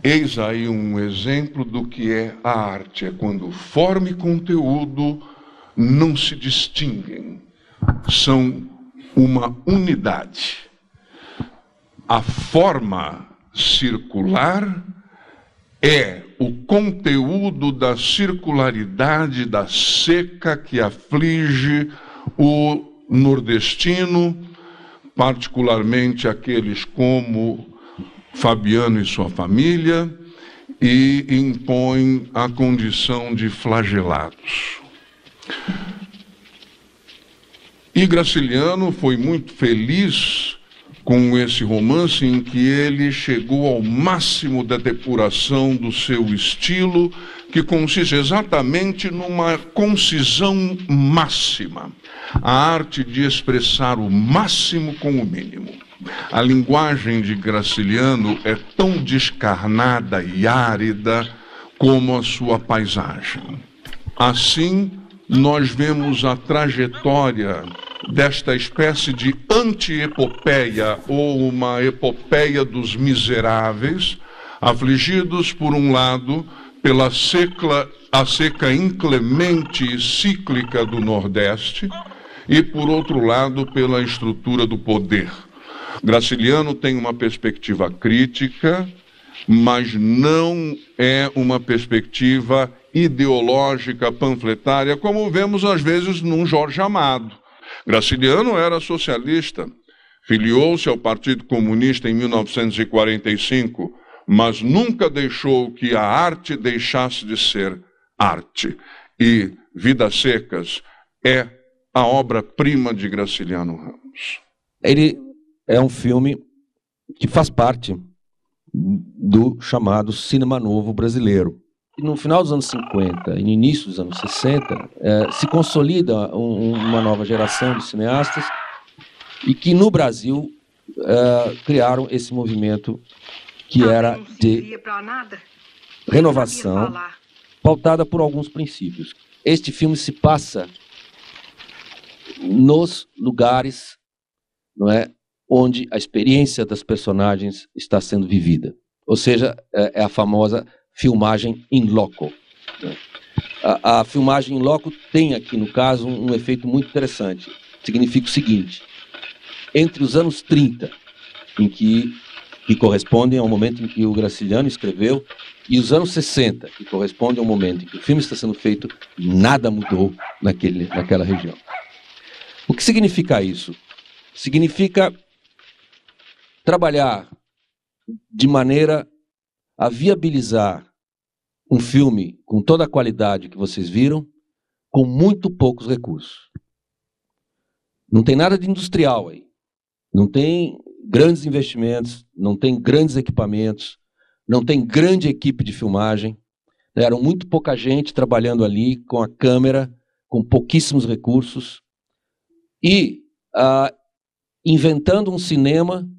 Eis aí um exemplo do que é a arte. É quando forma e conteúdo não se distinguem. São uma unidade. A forma circular é o conteúdo da circularidade da seca que aflige o nordestino, particularmente aqueles como Fabiano e sua família, e impõe a condição de flagelados. E Graciliano foi muito feliz com esse romance em que ele chegou ao máximo da depuração do seu estilo, que consiste exatamente numa concisão máxima, a arte de expressar o máximo com o mínimo. A linguagem de Graciliano é tão descarnada e árida como a sua paisagem. Assim, nós vemos a trajetória desta espécie de anti-epopeia, ou uma epopeia dos miseráveis, afligidos, por um lado, pela a seca inclemente e cíclica do Nordeste, e, por outro lado, pela estrutura do poder. Graciliano tem uma perspectiva crítica, mas não é uma perspectiva ideológica, panfletária, como vemos às vezes num Jorge Amado. Graciliano era socialista, filiou-se ao Partido Comunista em 1945, mas nunca deixou que a arte deixasse de ser arte. E Vidas Secas é a obra-prima de Graciliano Ramos. Ele é um filme que faz parte do chamado cinema novo brasileiro. E no final dos anos 50 e no início dos anos 60, se consolida uma nova geração de cineastas e que no Brasil criaram esse movimento que era de renovação, pautada por alguns princípios. Este filme se passa nos lugares, não é, onde a experiência das personagens está sendo vivida. Ou seja, é a famosa filmagem in loco. A filmagem in loco tem aqui, no caso, um efeito muito interessante. Significa o seguinte: entre os anos 30, que correspondem ao momento em que o Graciliano escreveu, e os anos 60, que correspondem ao momento em que o filme está sendo feito, nada mudou naquela região. O que significa isso? Significa trabalhar de maneira a viabilizar um filme com toda a qualidade que vocês viram, com muito poucos recursos. Não tem nada de industrial aí. Não tem grandes investimentos, não tem grandes equipamentos, não tem grande equipe de filmagem. Eram muito pouca gente trabalhando ali com a câmera, com pouquíssimos recursos, e inventando um cinema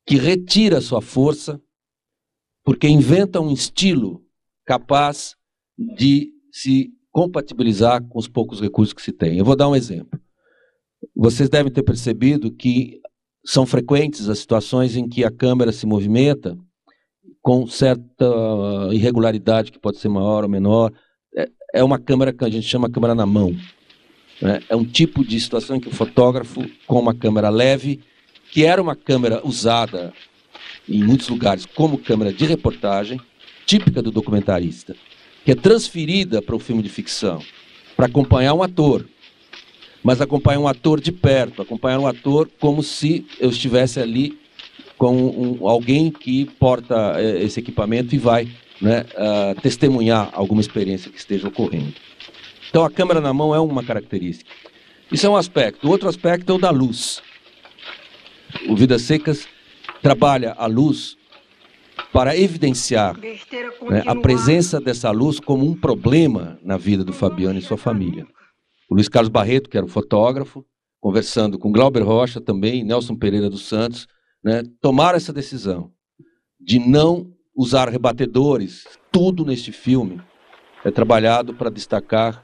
que retira sua força, porque inventa um estilo capaz de se compatibilizar com os poucos recursos que se tem. Eu vou dar um exemplo. Vocês devem ter percebido que são frequentes as situações em que a câmera se movimenta com certa irregularidade, que pode ser maior ou menor. É uma câmera que a gente chama câmera na mão. É um tipo de situação em que o fotógrafo, com uma câmera leve, que era uma câmera usada em muitos lugares como câmera de reportagem, típica do documentarista, que é transferida para o filme de ficção, para acompanhar um ator, mas acompanhar um ator de perto, acompanhar um ator como se eu estivesse ali com alguém que porta esse equipamento e vai, né, testemunhar alguma experiência que esteja ocorrendo. Então a câmera na mão é uma característica. Isso é um aspecto. O outro aspecto é o da luz. O Vidas Secas trabalha a luz para evidenciar, né, a presença dessa luz como um problema na vida do Fabiano e sua família. O Luiz Carlos Barreto, que era o fotógrafo, conversando com Glauber Rocha também, Nelson Pereira dos Santos, né, tomaram essa decisão de não usar rebatedores. Tudo neste filme é trabalhado para destacar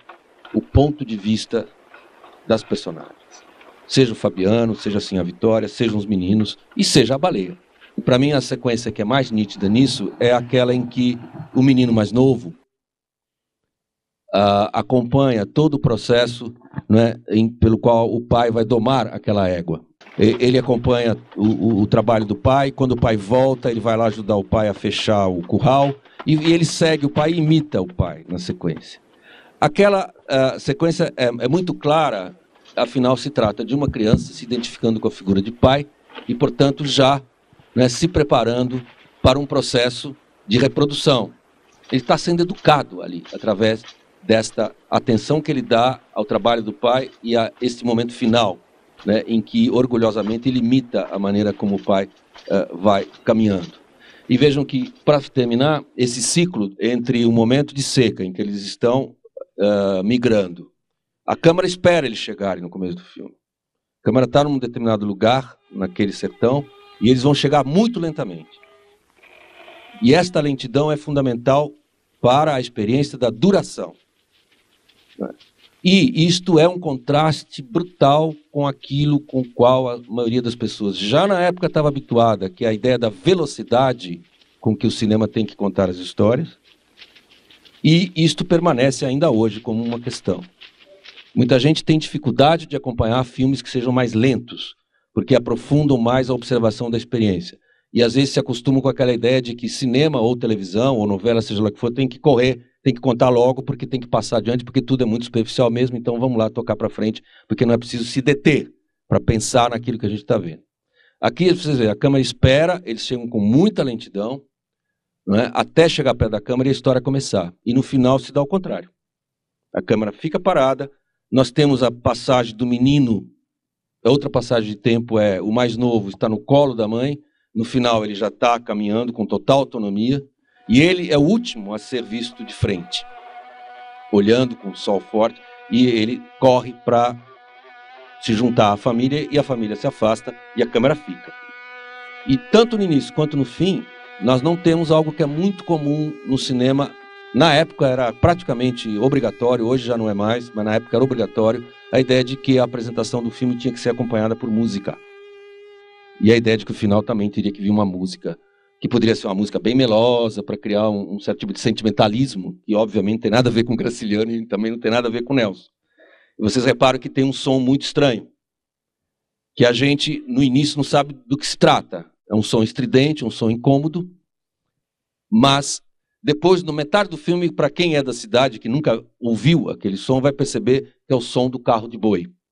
o ponto de vista das personagens. Seja o Fabiano, seja assim a Vitória, sejam os meninos e seja a baleia. Para mim, a sequência que é mais nítida nisso é aquela em que o menino mais novo acompanha todo o processo, né, pelo qual o pai vai domar aquela égua. Ele acompanha o trabalho do pai. Quando o pai volta, ele vai lá ajudar o pai a fechar o curral, e ele segue o pai e imita o pai na sequência. Aquela sequência é muito clara, afinal se trata de uma criança se identificando com a figura de pai e, portanto, já, né, se preparando para um processo de reprodução. Ele está sendo educado ali, através desta atenção que ele dá ao trabalho do pai e a este momento final, né, em que, orgulhosamente, ele imita a maneira como o pai vai caminhando. E vejam que, para terminar, esse ciclo entre o momento de seca, em que eles estão migrando, a câmera espera eles chegarem no começo do filme. A câmera está num determinado lugar, naquele sertão, e eles vão chegar muito lentamente. E esta lentidão é fundamental para a experiência da duração. E isto é um contraste brutal com aquilo com o qual a maioria das pessoas já na época estava habituada, que é a ideia da velocidade com que o cinema tem que contar as histórias. E isto permanece ainda hoje como uma questão. Muita gente tem dificuldade de acompanhar filmes que sejam mais lentos, porque aprofundam mais a observação da experiência. E às vezes se acostumam com aquela ideia de que cinema ou televisão ou novela, seja lá o que for, tem que correr, tem que contar logo, porque tem que passar adiante, porque tudo é muito superficial mesmo, então vamos lá tocar para frente, porque não é preciso se deter para pensar naquilo que a gente está vendo. Aqui, vocês veem, a câmera espera, eles chegam com muita lentidão, não é? Até chegar perto da câmera e a história começar. E no final se dá o contrário. A câmera fica parada, nós temos a passagem do menino, a outra passagem de tempo é o mais novo está no colo da mãe, no final ele já está caminhando com total autonomia, e ele é o último a ser visto de frente, olhando com o sol forte, e ele corre para se juntar à família, e a família se afasta, e a câmera fica. E tanto no início quanto no fim, nós não temos algo que é muito comum no cinema. Na época era praticamente obrigatório, hoje já não é mais, mas na época era obrigatório, a ideia de que a apresentação do filme tinha que ser acompanhada por música. E a ideia de que o final também teria que vir uma música, que poderia ser uma música bem melosa, para criar um certo tipo de sentimentalismo, que obviamente não tem nada a ver com Graciliano e também não tem nada a ver com Nelson. E vocês reparam que tem um som muito estranho, que a gente, no início, não sabe do que se trata. É um som estridente, um som incômodo, mas depois, no metade do filme, para quem é da cidade, que nunca ouviu aquele som, vai perceber que é o som do carro de boi.